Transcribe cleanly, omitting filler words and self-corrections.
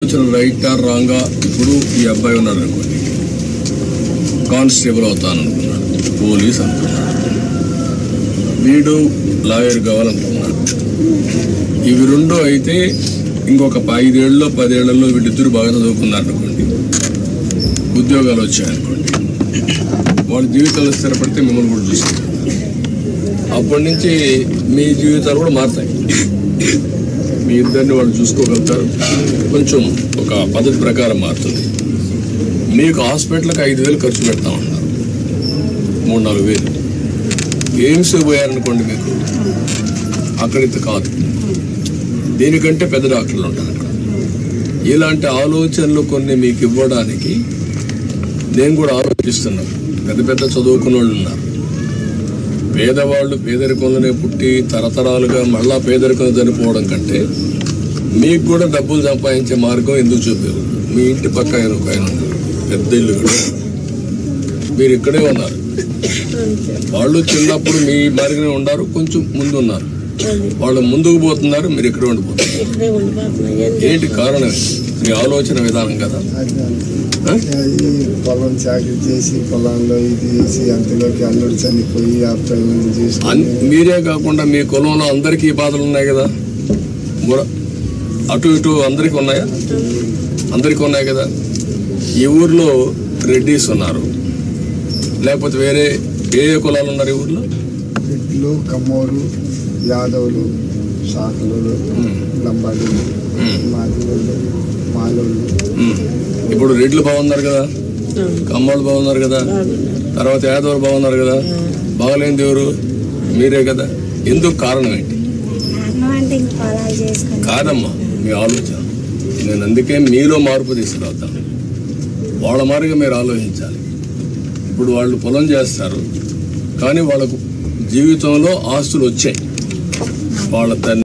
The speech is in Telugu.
రైట్ ఆర్ రాంగా ఇప్పుడు ఈ అబ్బాయి ఉన్నాడు అనుకోండి, కానిస్టేబుల్ అవుతాననుకున్నాడు, పోలీస్ అనుకున్నాడు, వీడు లాయర్ కావాలనుకున్నాడు. ఇవి రెండు అయితే ఇంకొక 5 ఏళ్ళలో 10 ఏళ్లలో వీళ్ళిద్దరు బాగా చదువుకున్నారనుకోండి, ఉద్యోగాలు వచ్చాయనుకోండి, వాళ్ళ జీవితాలు స్థిరపడితే మిమ్మల్ని కూడా చూసుకుంటారు. అప్పటి నుంచి మీ జీవితాలు కూడా మారుతాయి. మీ ఇద్దరిని వాళ్ళు చూసుకోగలుగుతారు. కొంచెం ఒక పద్ధతి ప్రకారం మారుతుంది. మీకు హాస్పిటల్కి 5,000 ఖర్చు పెడతా ఉన్నారు, 3-4 వేలు. ఎయిమ్స్ పోయారనుకోండి, మీకు అక్కడికి కాదు, దీనికంటే పెద్ద డాక్టర్లు ఉంటారు అక్కడ. ఇలాంటి ఆలోచనలు కొన్ని మీకు ఇవ్వడానికి నేను కూడా ఆలోచిస్తున్నాను. పెద్ద పెద్ద చదువుకున్న వాళ్ళు ఉన్నారు, పేదవాళ్ళు పేదరికంలోనే పుట్టి తరతరాలుగా మళ్ళా పేదరికం చనిపోవడం కంటే మీకు కూడా డబ్బులు సంపాదించే మార్గం ఎందుకు చూపారు? మీ ఇంటి పక్క ఆయన పెద్ద ఇల్లు కూడా, మీరు ఇక్కడే ఉన్నారు. వాళ్ళు చిన్నప్పుడు మీ మార్గనే ఉన్నారు, కొంచెం ముందు ఉన్నారు. వాళ్ళు ముందుకు పోతున్నారు, మీరు ఇక్కడ ఉండిపోతున్నారు. ఏంటి కారణం? మీ ఆలోచన విధానం కదా. పొలం చాకరీ చేసి పొలంలో ఇది చేసి అంతలోకి అల్లుడు చనిపోయి మీరే కాకుండా మీ కులంలో అందరికీ బాధలు ఉన్నాయి కదా, అటు ఇటు అందరికీ ఉన్నాయా? అందరికీ ఉన్నాయి కదా. ఈ ఊర్లో రెడ్డిస్ ఉన్నారు, లేకపోతే వేరే ఏ కులాలు ఉన్నారు ఈ ఊర్లో? రెడ్లు, కమ్మోరు, యాదవులు, శాఖలు, లంబాడీలు, మాదిగోళ్ళు, మాలోళ్ళు. ఇప్పుడు రెడ్లు బాగున్నారు కదా, కమ్మోళ్ళు బాగున్నారు కదా, తర్వాత యాదవులు బాగున్నారు కదా. బాగలేనిది ఎవరు? మీరే కదా. ఎందుకు? కారణం ఏంటి? కాదమ్మా, మీ ఆలోచన. నేను అందుకే మీలో మార్పు తీసుకురావుతాను. వాళ్ళ మారిగా మీరు ఆలోచించాలి. ఇప్పుడు వాళ్ళు పొలం చేస్తారు, కానీ వాళ్ళకు జీవితంలో ఆస్తులు వచ్చాయి. వాళ్ళ